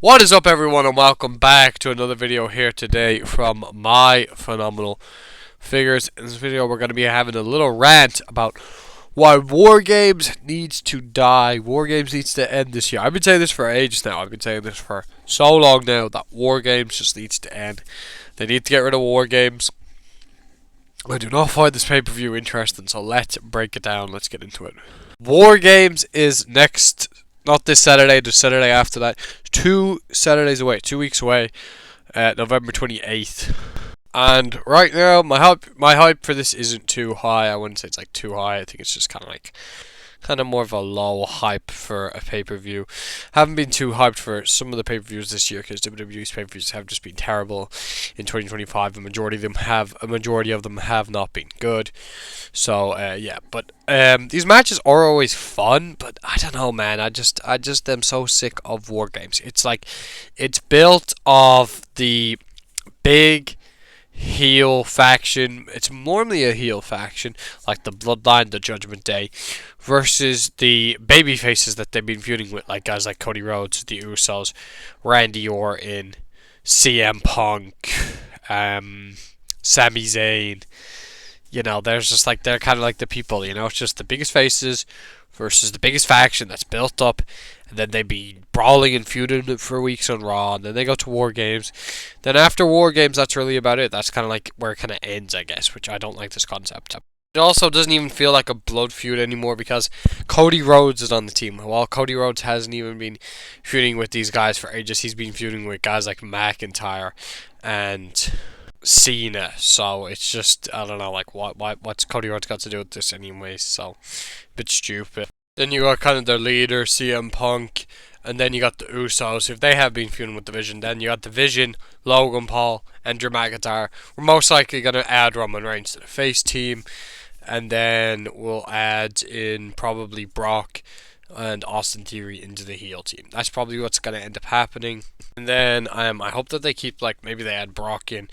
What is up, everyone, and welcome back to another video here today from My Phenomenal Figures. In this video, we're going to be having a little rant about why War Games needs to die. War Games needs to end this year. I've been saying this for ages now. I've been saying this for so long now that War Games just needs to end. They need to get rid of War Games. I do not find this pay-per-view interesting, so let's break it down. Let's get into it. War Games is next. Not this Saturday, the Saturday after that. 2 Saturdays away, 2 weeks away, November 28th. And right now, my hype for this isn't too high. I wouldn't say it's like too high. I think it's just kind of more of a low hype for a pay-per-view. Haven't been too hyped for some of the pay-per-views this year because WWE's pay-per-views have just been terrible in 2025. A majority of them have not been good. So yeah, but these matches are always fun, but I don't know, man. I just am so sick of War Games. It's like it's built of the big heel faction. It's normally a heel faction like the Bloodline, the Judgment Day, versus the baby faces that they've been feuding with, like guys like Cody Rhodes, the Usos, Randy Orton, CM Punk, Sami Zayn. You know, there's just like they're kind of like the people. You know, it's just the biggest faces versus the biggest faction that's built up, and then they be brawling and feuding for weeks on Raw, and then they go to War Games. Then after War Games, that's really about it. That's kind of like where it kind of ends, I guess, which I don't like this concept. It also doesn't even feel like a blood feud anymore because Cody Rhodes is on the team. While Cody Rhodes hasn't even been feuding with these guys for ages, he's been feuding with guys like McIntyre and Cena. So it's just, I don't know, like what's Cody Rhodes got to do with this anyway? So a bit stupid. Then you got kind of their leader, CM Punk, and then you got the Usos. If they have been feuding with the Vision, then you got the Vision, Logan Paul, and Drew McIntyre. We're most likely going to add Roman Reigns to the face team, and then we'll add in probably Brock and Austin Theory into the heel team. That's probably what's going to end up happening. And then I hope that they keep, like, maybe they add Brock in,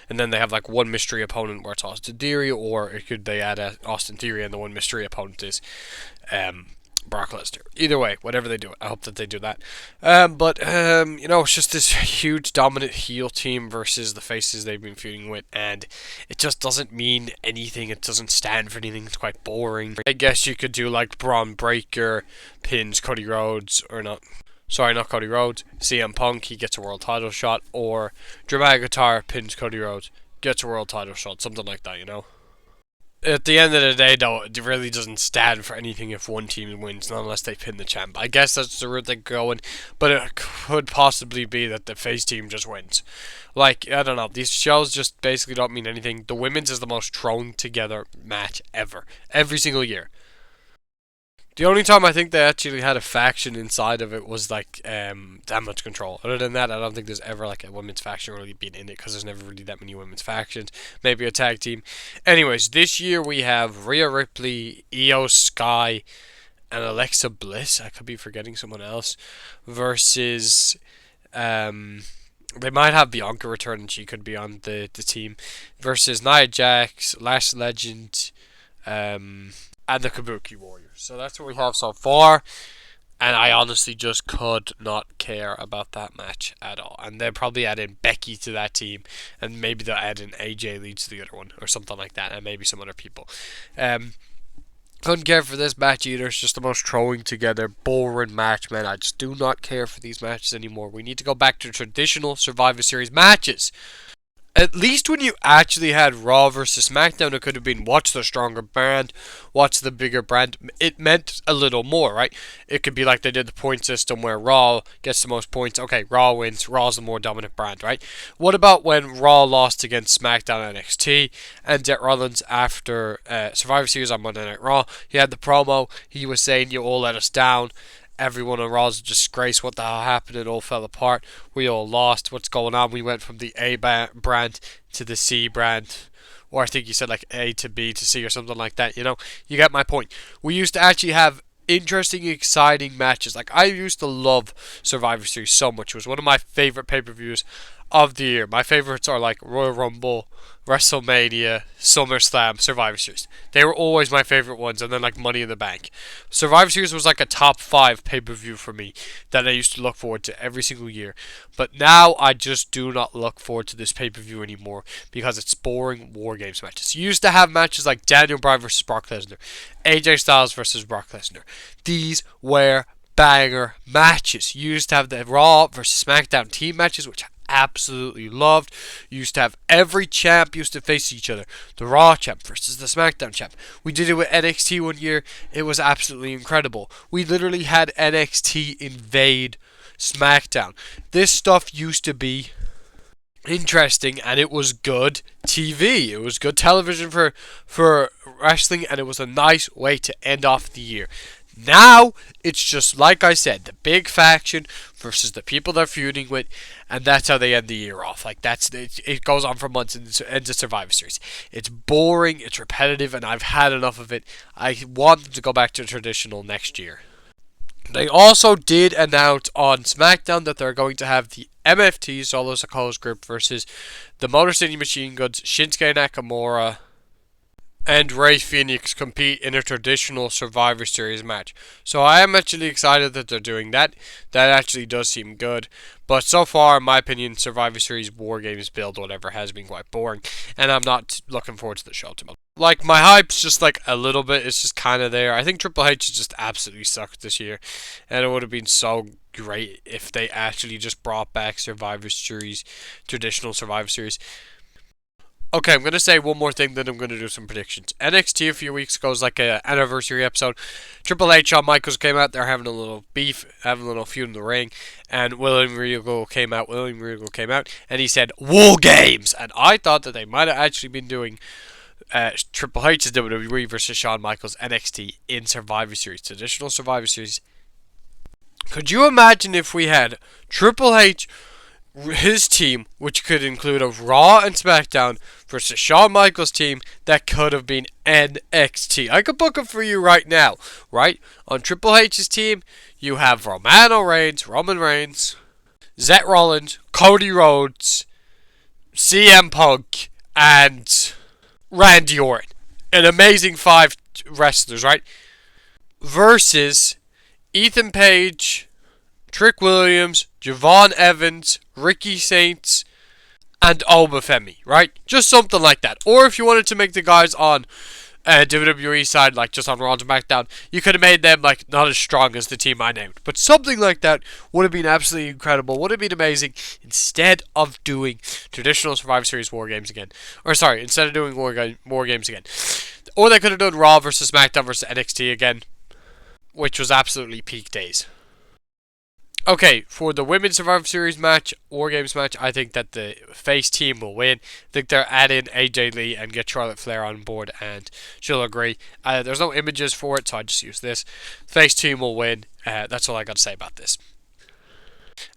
and then they have like one mystery opponent where it's Austin Theory, or they add Austin Theory and the one mystery opponent is Brock Lesnar. Either way, whatever they do, I hope that they do that. But you know, it's just this huge dominant heel team versus the faces they've been feuding with, and it just doesn't mean anything. It doesn't stand for anything. It's quite boring. I guess you could do like Braun Breaker pins Cody Rhodes, or not. Sorry, not Cody Rhodes. CM Punk, he gets a world title shot, or Drew McIntyre pins Cody Rhodes, gets a world title shot, something like that, you know. At the end of the day, though, it really doesn't stand for anything if one team wins, not unless they pin the champ. I guess that's the route they're going, but it could possibly be that the face team just wins. Like, I don't know, these shows just basically don't mean anything. The women's is the most thrown together match ever. Every single year. The only time I think they actually had a faction inside of it was like Damage Control. Other than that, I don't think there's ever like a women's faction really been in it because there's never really that many women's factions. Maybe a tag team. Anyways, this year we have Rhea Ripley, Io Sky, and Alexa Bliss. I could be forgetting someone else. Versus they might have Bianca return and she could be on the team. Versus Nia Jax, Lash Legend, and the Kabuki Warriors. So that's what we have so far, and I honestly just could not care about that match at all. And they'll probably add in Becky to that team, and maybe they'll add in AJ Lee to the other one, or something like that, and maybe some other people. Couldn't care for this match either. It's just the most throwing together, boring match, man. I just do not care for these matches anymore. We need to go back to traditional Survivor Series matches. At least when you actually had Raw versus SmackDown, it could have been what's the stronger brand, what's the bigger brand. It meant a little more, right? It could be like they did the point system where Raw gets the most points. Okay, Raw wins. Raw's the more dominant brand, right? What about when Raw lost against SmackDown and NXT, and Seth Rollins after Survivor Series on Monday Night Raw, he had the promo. He was saying, "You all let us down. Everyone on Raw's a disgrace. What the hell happened? It all fell apart. We all lost. What's going on? We went from the A brand to the C brand." Or I think you said like A to B to C or something like that. You know, you get my point. We used to actually have interesting, exciting matches. Like, I used to love Survivor Series so much. It was one of my favorite pay-per-views of the year. My favorites are like Royal Rumble, WrestleMania, SummerSlam, Survivor Series. They were always my favorite ones, and then like Money in the Bank. Survivor Series was like a top 5 pay-per-view for me that I used to look forward to every single year. But now I just do not look forward to this pay-per-view anymore because it's boring War Games matches. You used to have matches like Daniel Bryan versus Brock Lesnar, AJ Styles versus Brock Lesnar. These were banger matches. You used to have the Raw versus SmackDown team matches, which I absolutely loved. You used to have every champ used to face each other. The Raw champ versus the SmackDown champ. We did it with NXT one year. It was absolutely incredible. We literally had NXT invade SmackDown. This stuff used to be interesting, and it was good TV. It was good television for wrestling, and it was a nice way to end off the year. Now, it's just like I said, the big faction versus the people they're feuding with, and that's how they end the year off. Like, it goes on for months and ends a Survivor Series. It's boring, it's repetitive, and I've had enough of it. I want them to go back to traditional next year. They also did announce on SmackDown that they're going to have the MFT Solo Sikoa's group versus the Motor City Machine Guns, Shinsuke Nakamura, and Rey Fenix compete in a traditional Survivor Series match. So I am actually excited that they're doing that. That actually does seem good. But so far, in my opinion, Survivor Series War Games build, whatever, has been quite boring. And I'm not looking forward to the show too much. Like, my hype's just like a little bit. It's just kind of there. I think Triple H just absolutely sucked this year. And it would have been so great if they actually just brought back Survivor Series, traditional Survivor Series. Okay, I'm going to say one more thing, then I'm going to do some predictions. NXT a few weeks ago was like an anniversary episode. Triple H, Shawn Michaels came out. They're having a little beef, having a little feud in the ring. And William Regal came out, and he said, War Games! And I thought that they might have actually been doing Triple H's WWE versus Shawn Michaels NXT in Survivor Series, traditional Survivor Series. Could you imagine if we had Triple H, his team, which could include a Raw and SmackDown, versus Shawn Michaels' team that could have been NXT? I could book it for you right now, right? On Triple H's team, you have Roman Reigns, Seth Rollins, Cody Rhodes, CM Punk, and Randy Orton. An amazing 5 wrestlers, right? Versus Ethan Page, Trick Williams, Javon Evans, Ricky Saints, and Obafemi, right? Just something like that. Or if you wanted to make the guys on WWE side, like just on Raw and SmackDown, you could have made them like not as strong as the team I named. But something like that would have been absolutely incredible, would have been amazing, instead of doing traditional Survivor Series War Games again. Or sorry, instead of doing War Games again. Or they could have done Raw versus SmackDown versus NXT again, which was absolutely peak days. Okay, for the Women's Survivor Series match, War Games match, I think that the face team will win. I think they'll add in AJ Lee and get Charlotte Flair on board, and she'll agree. There's no images for it, so I just use this. Face team will win. That's all I got to say about this.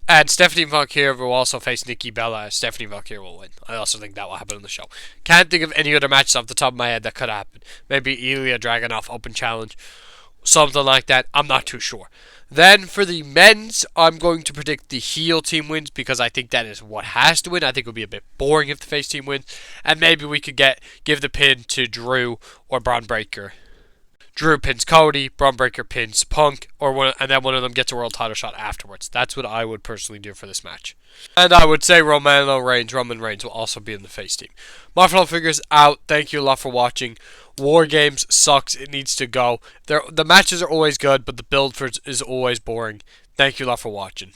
And Stephanie Valkyrie will also face Nikki Bella. Stephanie Valkyrie will win. I also think that will happen on the show. Can't think of any other matches off the top of my head that could happen. Maybe Ilya Dragunov Open Challenge. Something like that. I'm not too sure. Then for the men's, I'm going to predict the heel team wins because I think that is what has to win. I think it would be a bit boring if the face team wins. And maybe we could give the pin to Drew or Braun Breaker. Drew pins Cody, Braun Breaker pins Punk, and then one of them gets a world title shot afterwards. That's what I would personally do for this match. And I would say Roman Reigns will also be in the face team. My final figures out. Thank you a lot for watching. War Games sucks. It needs to go. The matches are always good, but the build for it is always boring. Thank you a lot for watching.